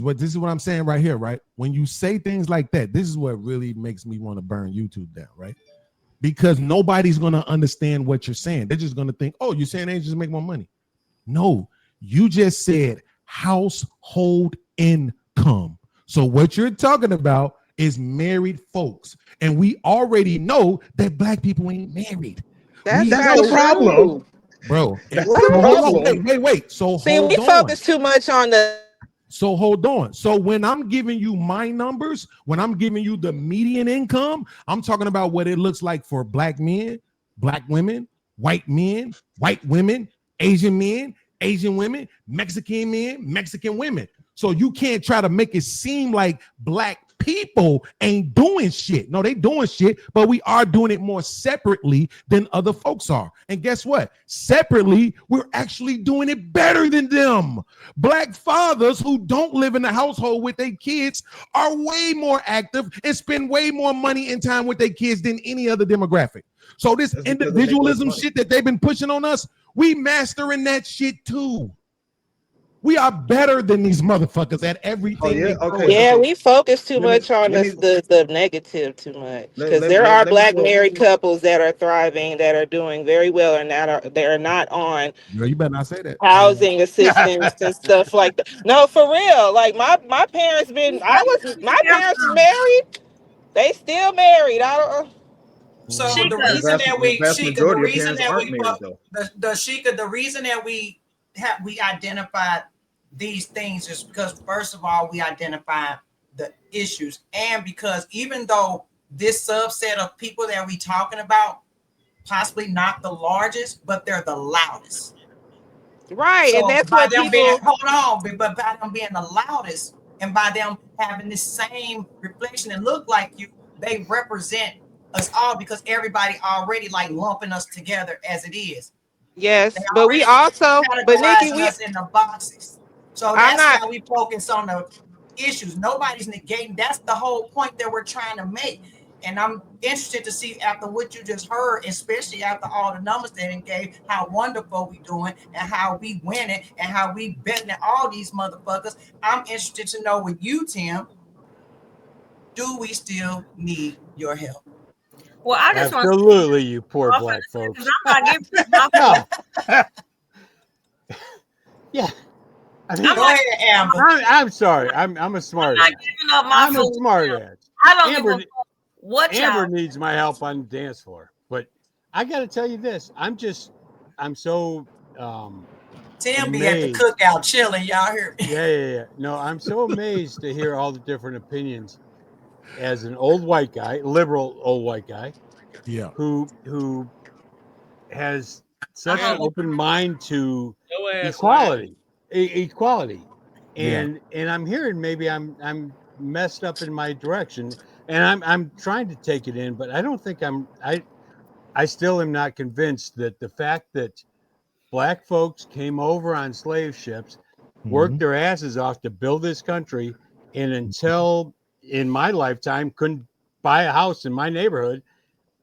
But this is what I'm saying right here, right? When you say things like that, this is what really makes me want to burn YouTube down, right? Because nobody's going to understand what you're saying. They're just going to think, oh, you're saying they just make more money. No, you just said household income. So what you're talking about is married folks. And we already know that black people ain't married. That's the problem. Bro, that's the problem. Wait. So see, we focus too much on the. So hold on. So when I'm giving you my numbers, when I'm giving you the median income, I'm talking about what it looks like for black men, black women, white men, white women, Asian men, Asian women, Mexican men, Mexican women. So you can't try to make it seem like black people ain't doing shit. No, they doing shit, but we are doing it more separately than other folks are. And guess what? Separately, we're actually doing it better than them. Black fathers who don't live in the household with their kids are way more active and spend way more money and time with their kids than any other demographic. So this individualism shit that they've been pushing on us, we mastering that shit too. We are better than these motherfuckers at everything. We focus too much on the negative too much, because there are black married couples that are thriving, that are doing very well, and they are not on. Girl, you better not say that. Housing assistance and stuff like that. No, for real. Like my parents my parents married. They still married. I don't. So the reason that we identified these things is because, first of all, we identified the issues, and because even though this subset of people that we talking about possibly not the largest, but they're the loudest. Right, so and that's why them being but by them being the loudest and by them having the same reflection and look like you, they represent us all, because everybody already like lumping us together as it is. Yes, but we also, but Nikki, we us in the boxes. So that's why we focus on the issues. Nobody's negating. That's the whole point that we're trying to make. And I'm interested to see, after what you just heard, especially after all the numbers that it gave, how wonderful we doing and how we winning and how we betting all these motherfuckers. I'm interested to know with you, Tim, do we still need your help? Well, I just absolutely, you poor black folks. I'm not giving yeah. I mean, go ahead, Amber. I'm sorry. I'm a smart ass. I'm a smart ass. I don't give a fuck what Amber needs my help on the dance floor. But I got to tell you this. I'm so Tim be at the cookout chilling. Y'all hear me? Yeah. No, I'm so amazed to hear all the different opinions as an old white guy, liberal old white guy, who has such an open mind to equality, and I'm hearing maybe I'm messed up in my direction, and I'm trying to take it in, but I don't think I still am not convinced that the fact that black folks came over on slave ships, worked their asses off to build this country, and until in my lifetime couldn't buy a house in my neighborhood,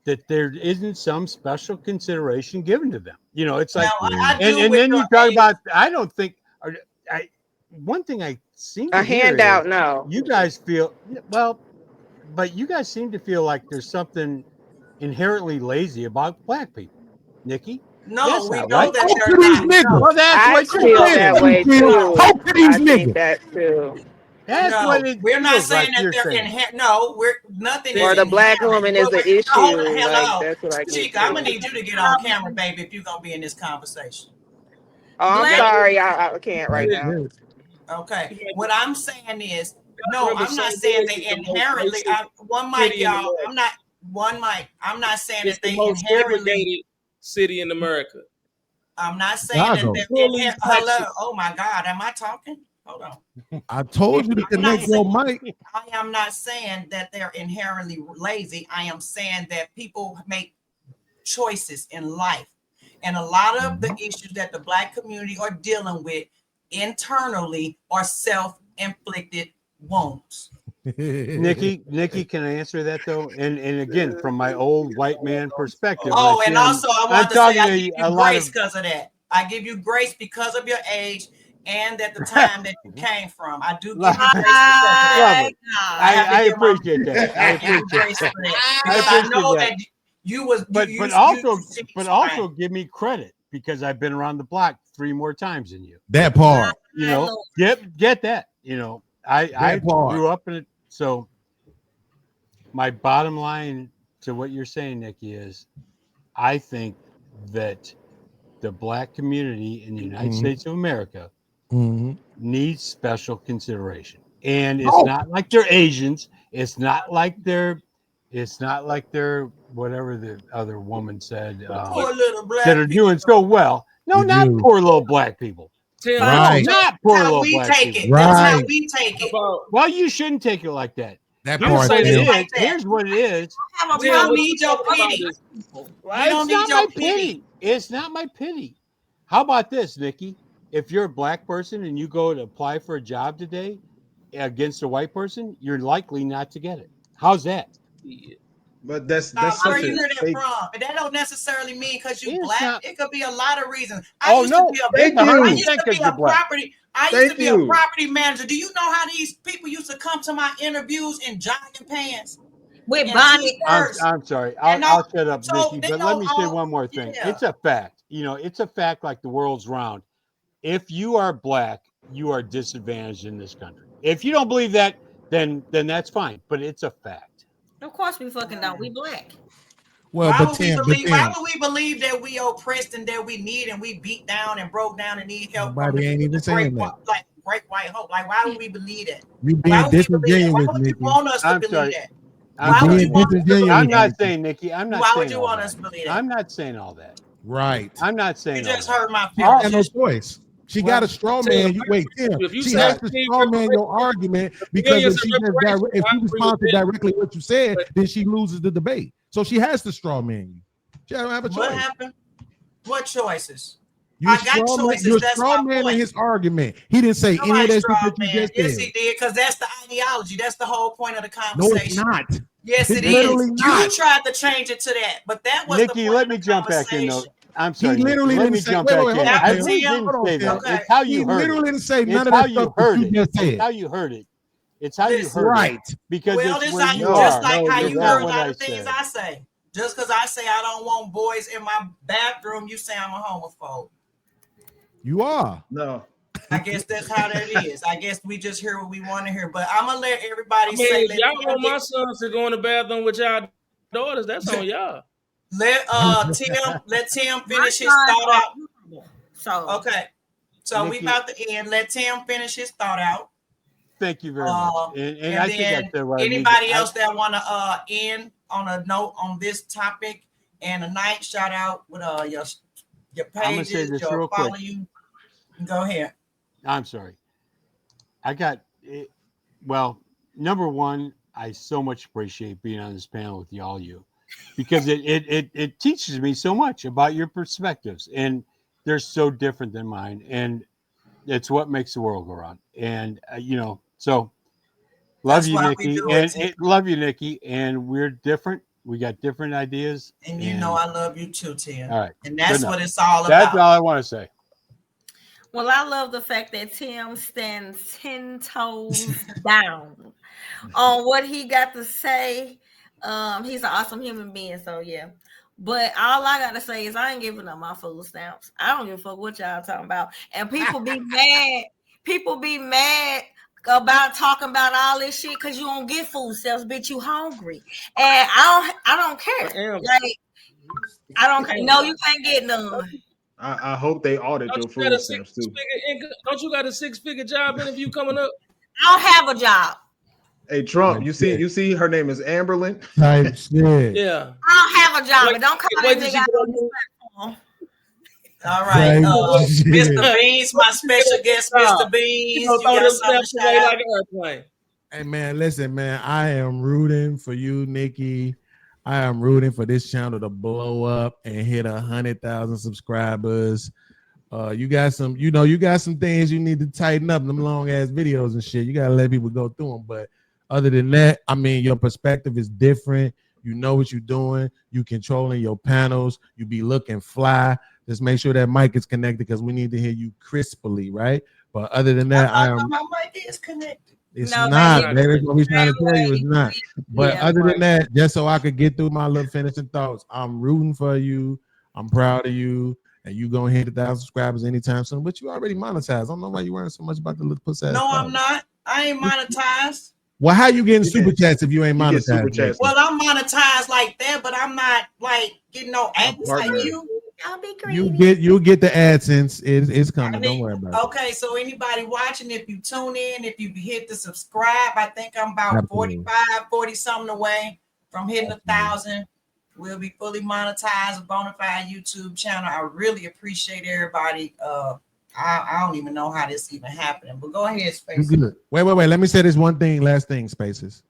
that there isn't some special consideration given to them. You know, it's like, and then you talk about, I don't think, one thing I seem to hear handout. Is, no, you guys feel well, but you guys seem to feel like there's something inherently lazy about black people. Nikki? No, we know that they're not. Well, that's what feel that way too. I think that too. That's what it we're not saying like that they're inherent. No, we're nothing. Or the black woman is the issue. Hello, that's what I Chica, I'm gonna need you to get on camera, baby, if you're gonna be in this conversation. Oh, I'm sorry, I can't right now. Okay, what I'm saying is, no, I'm not saying they inherently. One mic, y'all. I'm not saying that they inherently city in America. I'm not saying that they're hello. Oh my God, am I talking? Hold on. I told you to connect your mic. I am not saying that they're inherently lazy. I am saying that people make choices in life. And a lot of the issues that the black community are dealing with internally are self-inflicted wounds. Nikki, can I answer that though? And again, from my old white man perspective. And also I want to say I give you grace because of that. I give you grace because of your age and at the time that you came from. I do give you Love grace because it. I appreciate that. I appreciate that. because I know that you was, but also give me credit because I've been around the block 3 more times than you. That part. You know, get that. You know, I grew up in it. So my bottom line to what you're saying, Nikki, is I think that the black community in the United States of America needs special consideration. And it's not like they're Asians. It's not like they're whatever the other woman said poor little black that are doing so well. No, not poor little black people. Right. Not poor little black people. Right. That's how we take it. Well, you shouldn't take it like that. That Here's part. what it like is. that. Here's what it is. We don't need your pity. It's not my pity. It's not my pity. How about this, Nikki? If you're a black person and you go to apply for a job today against a white person, you're likely not to get it. How's that? But that's where you hear that from? And that don't necessarily mean because you black. It could be a lot of reasons. I used to be a property manager. Do you know how these people used to come to my interviews in jogging pants? With Bonnie. I'm sorry. I'll shut up, Nikki. But let me say one more thing. Yeah. It's a fact. You know, it's a fact like the world's round. If you are black, you are disadvantaged in this country. If you don't believe that, then that's fine. But it's a fact. Of course we fucking don't. We black. Well, why but would we believe that we oppressed and that we need and we beat down and broke down and need help? Nobody ain't even saying that. Like great white hope. Like why would we believe that? You being disingenuous, why would you want us to believe that? I'm not saying, Nikki. I'm not. Why saying would you want us to believe that? I'm not saying all that. Right. I'm not saying. You just hurt my feelings. She got no feelings. choice. She got a straw man. You wait, Tim. She has to straw man your argument because if she responds to directly what you said, then she loses the debate. So she has to straw man you. She don't have a choice. What happened? What choices? I got choices. You're straw man in his argument. He didn't say any of that shit that you just said. Yes, he did, because that's the ideology. That's the whole point of the conversation. No, it's not. Yes, it is. You tried to change it to that, but that was Nikki, the point let me jump back in though. I'm sorry. He literally let me didn't say, jump back in. I didn't say that. Okay. It's how you he heard literally it. didn't say none it's of that stuff that you just said. It's how you heard it. It's how you heard right. it. Because well, it's where you just are. like how you heard a lot of I things I say. Just because I say I don't want boys in my bathroom, you say I'm a homophobe. You are. No. I guess that's how that is. I guess we just hear what we want to hear. But I'm gonna let everybody say. Y'all want my sons to go in the bathroom with y'all daughters? That's on y'all. Let Tim finish his thought out. So okay, so Nikki, we about to end. Let Tim finish his thought out. Thank you very much. And I think that's anybody else that want to end on a note on this topic and a night shout out with your pages, your follow you. Go ahead. I'm sorry. I got it. Well, number one, I so much appreciate being on this panel with all you, because it teaches me so much about your perspectives, and they're so different than mine, and it's what makes the world go round. And so love you, Nikki, and love you, Nikki. And we're different. We got different ideas, and you know I love you too, Tim. All right, and that's what it's all about. That's all I want to say. Well, I love the fact that Tim stands 10 toes down on what he got to say. He's an awesome human being, so yeah. But all I got to say is I ain't giving up my food stamps. I don't give a fuck what y'all talking about. And people be mad. People be mad about talking about all this shit because you don't get food stamps, bitch. You hungry, and I don't care. Like I don't care. No, you can't get none. I hope they audit your food stamps too. Don't you got a 6-figure job interview coming up? I don't have a job. Hey Trump, you see her name is Amberlyn. Type shit. Yeah. I don't have a job, but don't call me nigga on this platform. All right, Mr. Beans, my special guest, Mr. Beans. You got something to shout out? Like an airplane. Hey man, listen, man. I am rooting for you, Nikki. I am rooting for this channel to blow up and hit 100,000 subscribers. You got some things you need to tighten up, them long ass videos and shit. You gotta let people go through them. But other than that, I mean, your perspective is different. You know what you're doing. You controlling your panels. You be looking fly. Just make sure that mic is connected because we need to hear you crisply, right? But other than that, I am. My mic is connected. It's No, not, baby. baby. That's what we're trying to tell you. It's Anyway, not. But yeah, other than right. that, just so I could get through my little finishing thoughts, I'm rooting for you. I'm proud of you. And you gonna hit 1,000 subscribers anytime soon. But you already monetized. I don't know why you worrying so much about the little pussy. No, I'm not. I ain't monetized. Well, how you getting super chats if you ain't monetized? Super chats. Well, I'm monetized like that, but I'm not like getting no ads like you. I'll be greedy. You'll get the AdSense. It's coming. Don't worry about it. Okay, so anybody watching, if you tune in, if you hit the subscribe, I think I'm about Absolutely. 40 something away from hitting 1,000. We'll be fully monetized, a bona fide YouTube channel. I really appreciate everybody. I don't even know how this even happening, but go ahead, Spaces. Good. Wait. Let me say this one thing, last thing, Spaces.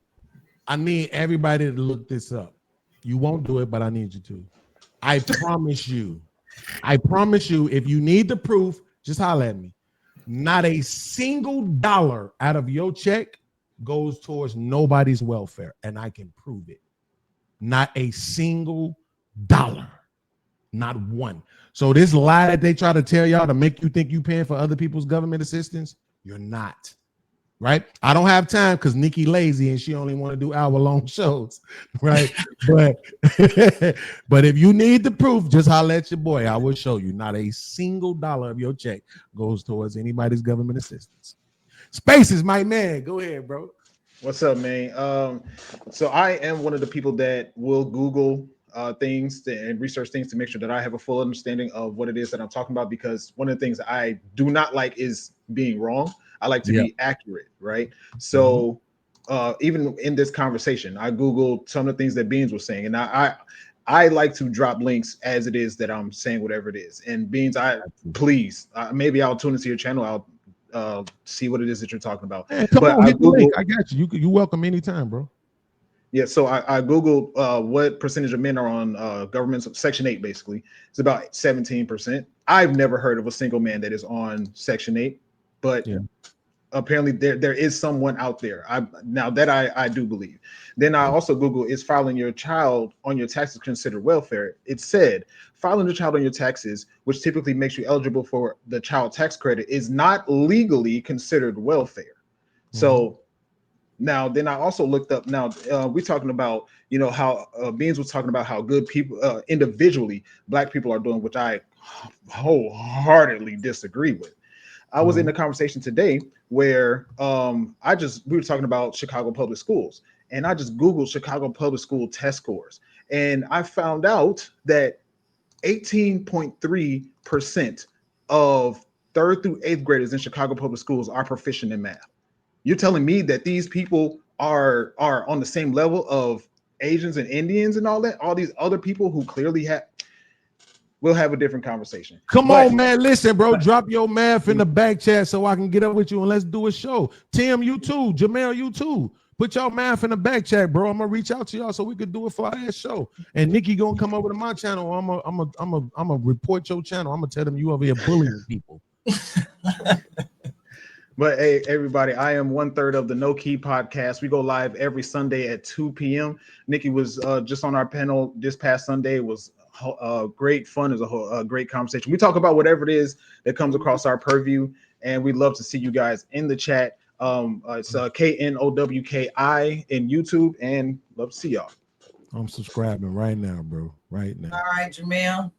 I need everybody to look this up. You won't do it, but I need you to. I promise you, if you need the proof, just holler at me. Not a single dollar out of your check goes towards nobody's welfare, and I can prove it. Not a single dollar. Not one. So this lie that they try to tell y'all to make you think you paying for other people's government assistance, you're not. Right? I don't have time because Nikki lazy and she only want to do hour-long shows, right? but if you need the proof, just holler at your boy. I will show you. Not a single dollar of your check goes towards anybody's government assistance. Spaces, my man. Go ahead, bro. What's up, man? So I am one of the people that will Google things and research things to make sure that I have a full understanding of what it is that I'm talking about, because one of the things I do not like is being wrong. I like to be accurate, right? So even in this conversation, I Googled some of the things that Beans was saying, and I like to drop links as it is that I'm saying whatever it is. And Beans, please, maybe I'll tune into your channel. I'll see what it is that you're talking about. Hey, come on, hit the link. I got you. You welcome anytime, bro. Yeah, so I Googled what percentage of men are on government Section 8, basically. It's about 17%. I've never heard of a single man that is on Section 8, but apparently there is someone out there. I do believe. Then I also Google, is filing your child on your taxes considered welfare? It said filing your child on your taxes, which typically makes you eligible for the child tax credit, is not legally considered welfare. So now, then I also looked up. Now we're talking about, how Beans was talking about how good people individually, Black people are doing, which I wholeheartedly disagree with. I was in a conversation today where we were talking about Chicago public schools, and I just Googled Chicago public school test scores, and I found out that 18.3% of 3rd through 8th graders in Chicago public schools are proficient in math. You're telling me that these people are on the same level of Asians and Indians and all that? All these other people who clearly we'll have a different conversation. Come on, man. Listen, bro. Drop your math in the back chat so I can get up with you and let's do a show. Tim, you too. Jamel, you too. Put your math in the back chat, bro. I'm gonna reach out to y'all so we could do a fly-ass show. And Nikki gonna come over to my channel. I'm gonna report your channel. I'm gonna tell them you over here bullying people. But hey, everybody, I am 1/3 of the No Key podcast. We go live every Sunday at 2 p.m. Nikki was just on our panel this past Sunday. It was great fun. It was a great conversation. We talk about whatever it is that comes across our purview, and we'd love to see you guys in the chat. It's KNOWKI in YouTube, and love to see y'all. I'm subscribing right now, bro. Right now. All right, Jamel.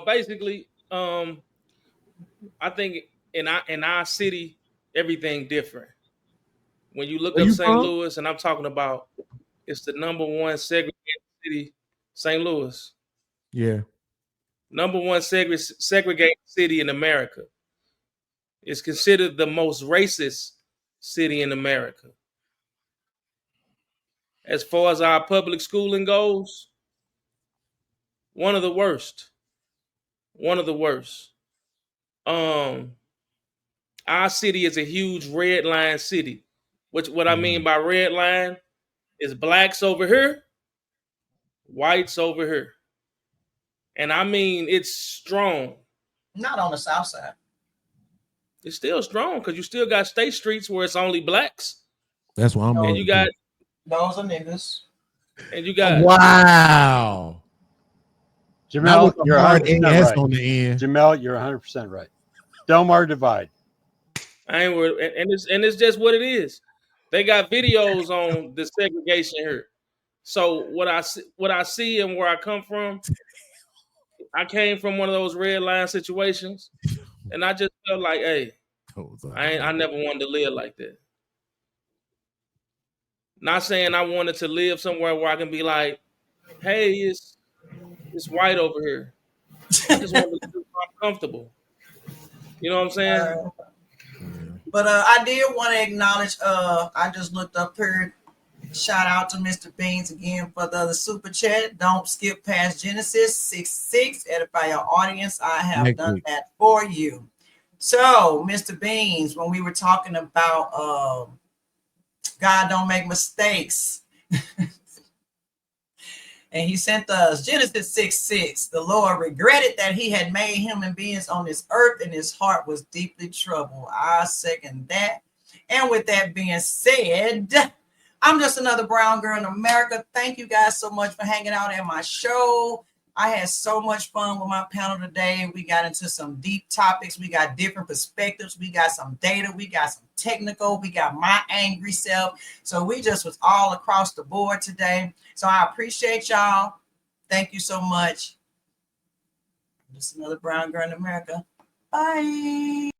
Basically, I think in our city, everything different. When you look up St. Louis, and I'm talking about, it's the #1 segregated city, St. Louis. Yeah. #1 segregated city in America. It's considered the most racist city in America. As far as our public schooling goes, one of the worst. One of the worst. Our city is a huge red line city. What I mean by red line is blacks over here, whites over here. And I mean, it's strong. Not on the south side. It's still strong because you still got state streets where it's only blacks. That's what I'm and you got those are niggas. And you got Jamel, you're 100% right. On the end. Jamel, you're 100% right. Delmar divide. I ain't worried, and it's just what it is. They got videos on the segregation here. So what I see and where I come from, I came from one of those red line situations, and I just felt like, hey, I never wanted to live like that. Not saying I wanted to live somewhere where I can be like, hey, it's white over here. I just want to live comfortable. You know what I'm saying? But I did want to acknowledge, I just looked up here. Shout out to Mr. Beans again for the super chat. Don't skip past Genesis 6:6. Edify your audience. I have done that for you. So, Mr. Beans, when we were talking about God don't make mistakes. And he sent us Genesis 6:6. The Lord regretted that he had made human beings on this earth, and his heart was deeply troubled. I second that. And with that being said, I'm just another brown girl in America. Thank you guys so much for hanging out at my show. I had so much fun with my panel today. We got into some deep topics. We got different perspectives. We got some data. We got some technical. We got my angry self. So we just was all across the board today. So I appreciate y'all. Thank you so much. Just another brown girl in America. Bye.